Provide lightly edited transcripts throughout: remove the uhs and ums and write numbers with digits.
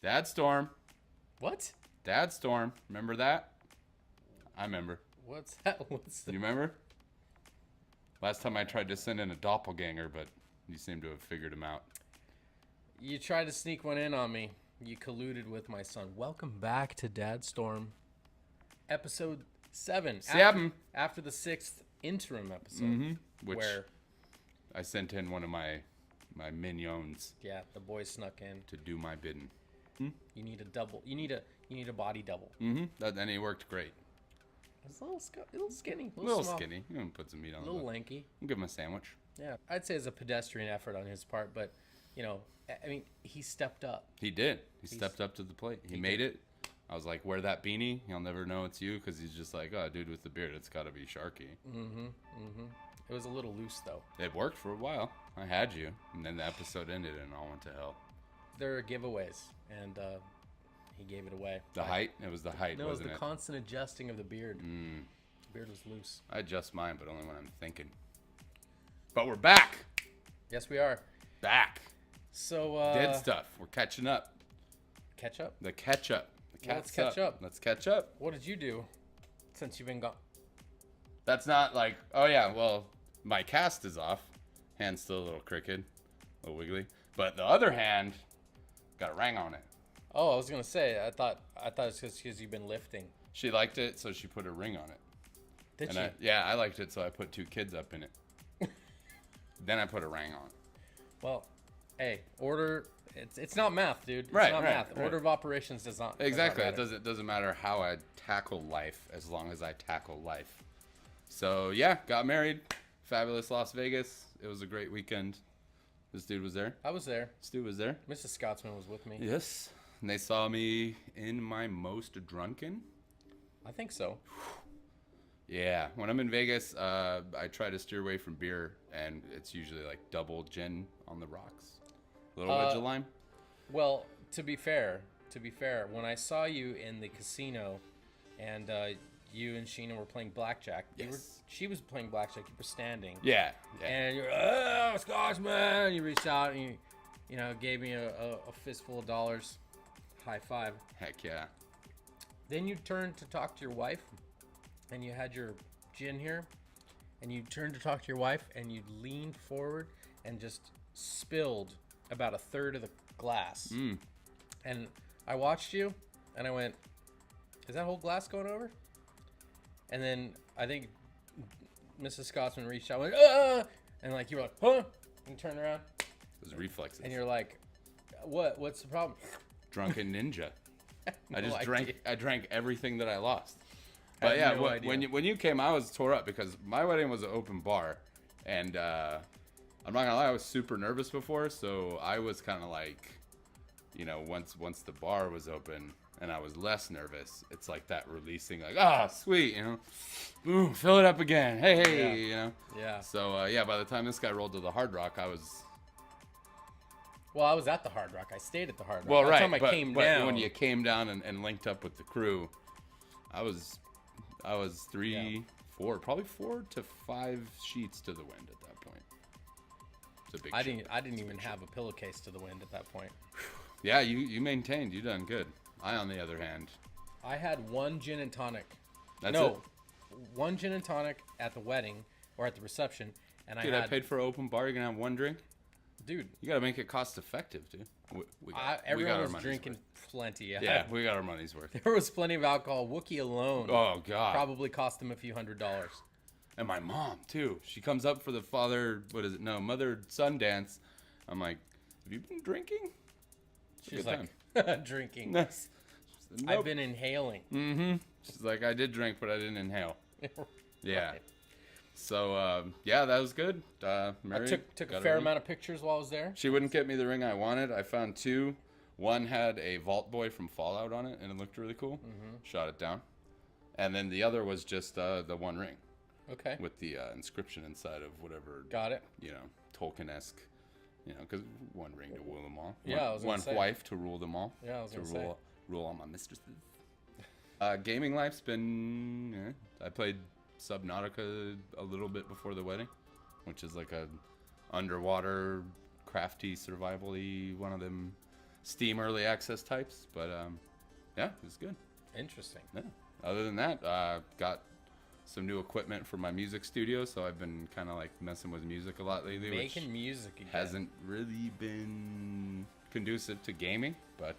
Dadstorm. What? Dadstorm. Remember that? I remember. What's that? You remember? Last time I tried to send in a doppelganger, but you seem to have figured him out. You tried to sneak one in on me. You colluded with my son. Welcome back to Dadstorm, episode 7. 7. After the 6th interim episode. Mm-hmm. Which where I sent in one of my minions. Yeah, the boy snuck in to do my bidding. You need a double. You need a body double. Mm-hmm. And he worked great. It's a little skinny. A little small, skinny. You can put some meat on a it. little lanky. Give him a sandwich. Yeah, I'd say it's a pedestrian effort on his part, but I mean, he stepped up. He did. He stepped up to the plate. He made it. I was like, wear that beanie. He'll never know it's you, because he's just like, oh, dude with the beard. It's got to be Sharky. It was a little loose, though. It worked for a while. I had you. And then the episode ended and all went to hell. There are giveaways, and he gave it away. The height? It was the height, No, it was wasn't the it? constant adjusting of the beard. The beard was loose. I adjust mine, but only when I'm thinking. But we're back. Yes, we are. Back. So, Dead stuff. We're catching up. Catch up? The catch up. The Well, let's catch up. Let's catch up. What did you do since you've been gone? That's not like, oh yeah, well, my cast is off. Hand's still a little crooked, a little wiggly. But the other hand got a ring on it. Oh, I was gonna say, I thought it's because you've been lifting. She liked it, so she put a ring on it. Did she? Yeah, I liked it, so I put 2 kids up in it. Then I put a ring on. Well, hey, order. It's not math, dude. It's Right, not right, math. right. Order of operations does not. Exactly. Does not It doesn't matter how I tackle life, as long as I tackle life. So yeah, got married. Fabulous Las Vegas. It was a great weekend. This dude was there. I was there. Stu was there. Mrs. Scotsman was with me. Yes. And they saw me in my most drunken. I think so. Yeah. When I'm in Vegas, I try to steer away from beer, and it's usually like double gin on the rocks. A little wedge of lime. Well, to be fair, when I saw you in the casino, and you and Sheena were playing blackjack, she was playing blackjack. You were standing. Yeah. And you're, oh, Scotsman! You reached out and you gave me a fistful of dollars. High five. Heck yeah. Then you turned to talk to your wife, and you had your gin here, and you turned to talk to your wife, and you leaned forward and just spilled about a third of the glass. And I watched you, and I went, is that whole glass going over? And then I think Mrs. Scotsman reached out, and went, ah! And like you were like, huh? And turned around. Those reflexes. And you're like, what's the problem? Drunken ninja. No I just idea. drank everything that I lost. I But have yeah, no idea. when you came, I was tore up because my wedding was an open bar, and I'm not gonna lie, I was super nervous before, so I was kind of like, once the bar was open and I was less nervous, it's like that releasing, like, sweet, boom, fill it up again, hey, Yeah. So yeah, by the time this guy rolled to the Hard Rock, I was. Well, I was at the Hard Rock. I stayed at the Hard Rock. Well, By the right, time I came down, when you came down and linked up with the crew, I was 4 to 5 sheets to the wind at that point. It's a big ship. I didn't even have a pillowcase to the wind at that point. Yeah, you maintained. You done good. I, on the other hand, I had 1 gin and tonic. That's it? 1 gin and tonic at the wedding or at the reception, and Dude, I paid for an open bar. You're gonna have 1 drink. Dude, You gotta make it cost effective, dude. We got everyone our was money's drinking worth. plenty. Yeah, we got our money's worth. There was plenty of alcohol. Wookie alone Oh god. probably cost them a few $100s. And my mom too. She comes up for the mother-son dance. I'm like, have you been drinking? She's Good like, drinking. Yes. Nope. I've been inhaling. She's like, I did drink, but I didn't inhale. Yeah. Right. So, yeah, that was good. I Married, took got a fair ring. amount of pictures while I was there. She wouldn't get me the ring I wanted. I found 2. One had a Vault Boy from Fallout on it, and it looked really cool. Shot it down. And then the other was just the 1 ring Okay. with the inscription inside of whatever, Got it. Tolkien-esque, because 1 ring to rule them all. Yeah, I was gonna one say. wife to rule them all. Yeah, I was to gonna say. rule all my mistresses. Gaming life's been. I played Subnautica a little bit before the wedding, which is like a underwater, crafty, survival-y, one of them Steam early access types, but yeah, it's good. Interesting. Yeah. Other than that, got some new equipment for my music studio, so I've been kind of like messing with music a lot lately. Making music again. Hasn't really been conducive to gaming, but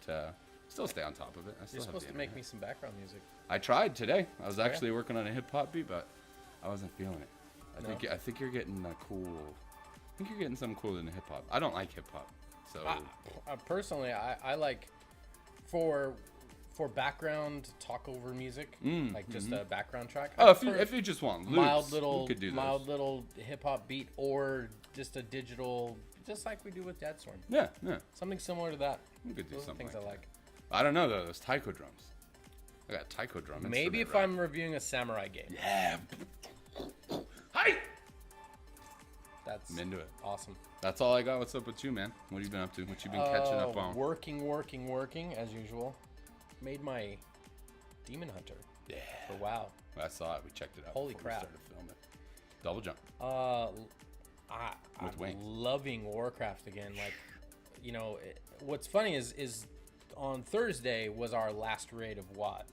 still stay on top of it. You're supposed to make me some background music. I tried today. I was actually working on a hip hop beat, but I wasn't feeling it. I think you're getting cool. I think you're getting something cooler than hip hop. I don't like hip hop, so personally, I like for background talk over music, like just a background track. Oh, if you just want loops, we could do those. mild little hip hop beat, or just a digital, just like we do with Dadstorm. Yeah. Something similar to that. We could do Those something things like I that. like. I don't know though. Those taiko drums. I got a taiko drum. Maybe if I'm reviewing a samurai game. Yeah. Hi. That's I'm into it. Awesome. That's all I got. What's up with you, man? What have you been up to? What you been catching up on? Working as usual. Made my Demon Hunter. Yeah. For WoW. I saw it. We checked it out. Holy before crap. We started filming. Double jump. I'm wings. loving Warcraft again. Like, you know, what's funny is on Thursday was our last raid of WoT.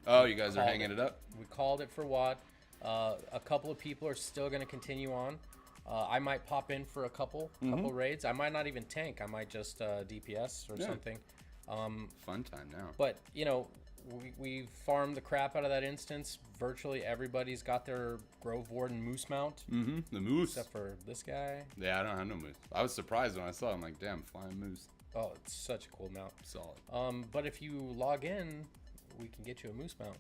Oh, you guys are hanging it up? We called it for WoT. A couple of people are still going to continue on. I might pop in for a couple raids. I might not even tank. I might just DPS or something. Fun time now. But, you know, we farmed the crap out of that instance. Virtually everybody's got their Grove Warden Moose mount. The moose. Except for this guy. Yeah, I don't have no moose. I was surprised when I saw it. I'm like, damn, flying moose. Oh, it's such a cool mount. Solid. But if you log in, we can get you a moose mount.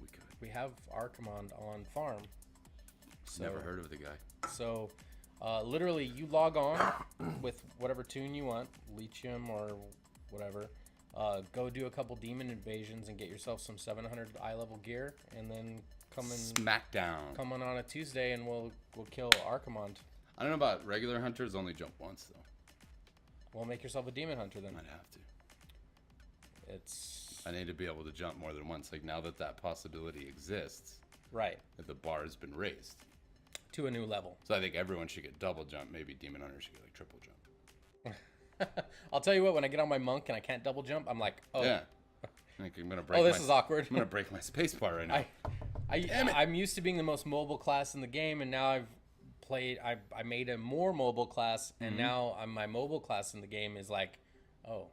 We could. We have Archimond on farm. So, Never heard of the guy. So, literally, you log on with whatever tune you want, Leechium or whatever. Go do a couple demon invasions and get yourself some 700 eye level gear, and then come on a Tuesday, and we'll kill Archimond. I don't know about regular hunters. Only jump once though. Well, make yourself a demon hunter then. Might have to. I need to be able to jump more than once. Like now that possibility exists. Right. That the bar has been raised to a new level. So I think everyone should get double jump. Maybe demon hunters should get like triple jump. I'll tell you what. When I get on my monk and I can't double jump, I'm like, oh. Yeah. I think I'm gonna break. This is awkward. I'm gonna break my space bar right now. I'm used to being the most mobile class in the game, and now I made a more mobile class, and now my mobile class in the game is like, oh.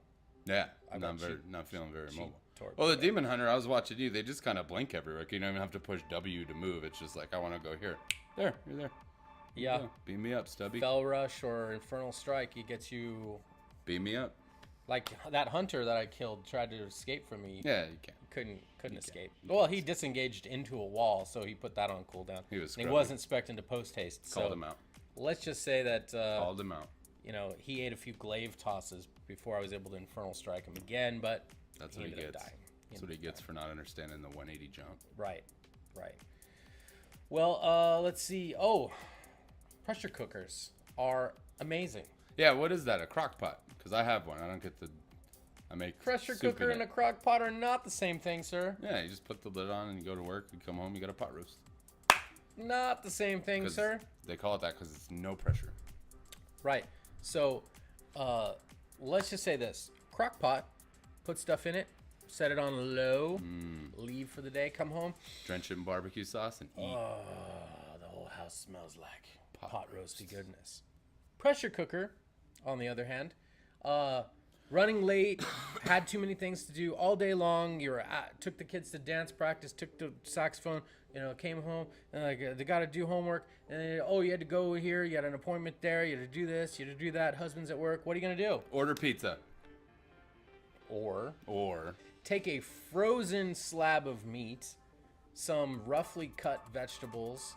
Yeah, not feeling very mobile. Well, the Demon Hunter, I was watching you. They just kind of blink everywhere. You don't even have to push W to move. It's just like, I want to go here. There, you're there. Yeah. Beam me up, Stubby. Fell Rush or Infernal Strike, it gets you. Beam me up. Like that hunter that I killed tried to escape from me. Yeah, you can't. Couldn't escape. Well, he disengaged into a wall, so he put that on cooldown. He wasn't expecting to post haste. Called him out. Let's just say that. Called him out. You know, he ate a few glaive tosses before I was able to Infernal Strike him again, but that's what he gets. That's what he gets for not understanding the 180 jump. Right. Well, let's see. Oh, pressure cookers are amazing. Yeah, what is that? A crock pot? Because I have one. I don't get I make pressure cooker and a crock pot are not the same thing, sir. Yeah, you just put the lid on and you go to work. You come home, you got a pot roast. Not the same thing, sir. They call it that because it's no pressure. Right. So, let's just say this: crock pot, put stuff in it, set it on low, leave for the day, come home, drench it in barbecue sauce and eat. Oh, the whole house smells like pot roasty goodness. Pressure cooker, on the other hand, running late, had too many things to do all day long. Took the kids to dance practice, took the saxophone, came home, and they got to do homework. And you had to go here, you had an appointment there, you had to do this, you had to do that. Husband's at work. What are you going to do? Order pizza. Or take a frozen slab of meat, some roughly cut vegetables,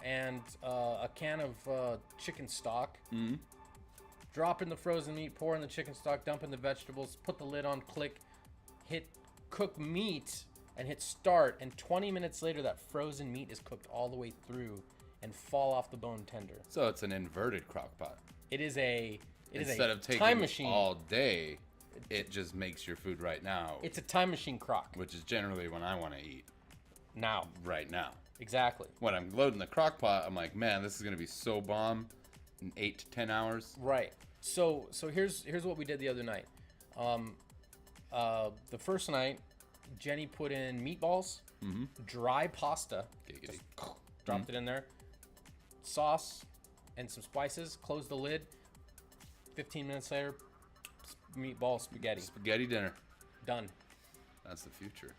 and a can of chicken stock. Drop in the frozen meat, pour in the chicken stock, dump in the vegetables, put the lid on, click, hit cook meat, and hit start. And 20 minutes later, that frozen meat is cooked all the way through and fall off the bone tender. So it's an inverted crock pot. Instead of taking time machine all day, it just makes your food right now. It's a time machine crock. Which is generally when I want to eat. Now. Right now. Exactly. When I'm loading the crock pot, I'm like, man, this is going to be so bomb in 8 to 10 hours. Right. So here's what we did the other night. The first night, Jenny put in meatballs, dry pasta, just dropped it in there, sauce, and some spices. Closed the lid. 15 minutes later, meatball spaghetti. Spaghetti dinner. Done. That's the future.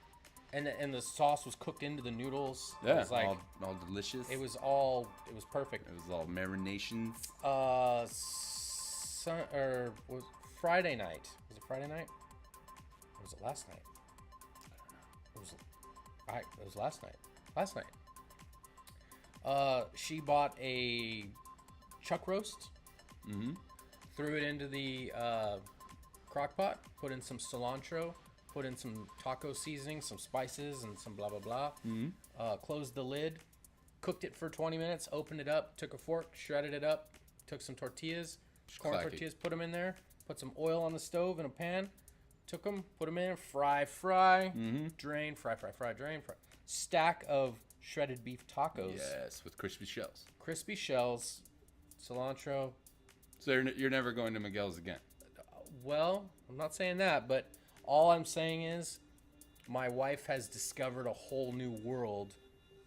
And the sauce was cooked into the noodles. Yeah, it was like all delicious. it was perfect. It was all marinations. Was Friday night? Was it Friday night? Or was it last night? It was last night. Last night. She bought a chuck roast. Threw it into the crock pot. Put in some cilantro. Put in some taco seasoning, some spices, and some blah, blah, blah. Closed the lid. Cooked it for 20 minutes. Opened it up. Took a fork. Shredded it up. Took some tortillas. Corn tortillas. Put them in there. Put some oil on the stove in a pan. Took them. Put them in. Fry. Drain. Fry. Drain. Fry. Stack of shredded beef tacos. Yes, with crispy shells. Crispy shells. Cilantro. So you're never going to Miguel's again? Well, I'm not saying that, but all I'm saying is my wife has discovered a whole new world.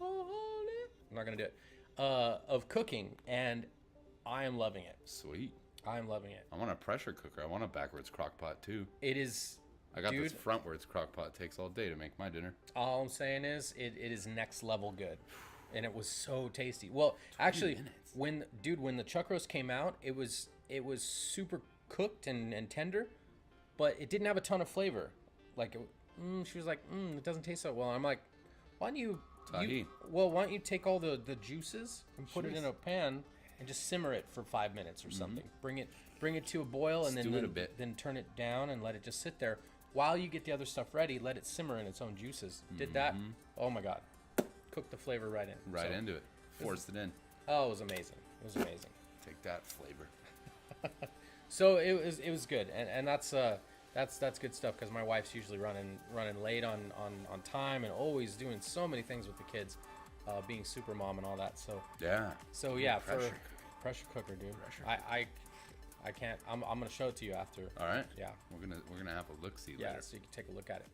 I'm not going to do it. Of cooking, and I am loving it. Sweet. I am loving it. I want a pressure cooker. I want a backwards crock pot, too. It is... I got this frontwards crock pot. It takes all day to make my dinner. All I'm saying is it is next level good. And it was so tasty. Well, actually, when the chuck roast came out, it was super cooked and tender, but it didn't have a ton of flavor. Like, she was like, it doesn't taste so well. I'm like, why don't you take all the juices and put it in a pan and just simmer it for 5 minutes or something. Bring it to a boil and then turn it down and let it just sit there while you get the other stuff ready. Let it simmer in its own juices. Did that? Oh my God. Cooked the flavor right in. Right into it. Forced it in. Oh, it was amazing. It was amazing. Take that flavor. So it was good, and that's good stuff because my wife's usually running late on time and always doing so many things with the kids, being super mom and all that. So yeah, pressure cooker, dude. I can't. I'm gonna show it to you after. All right. Yeah. We're gonna have a look see later. Yeah, so you can take a look at it.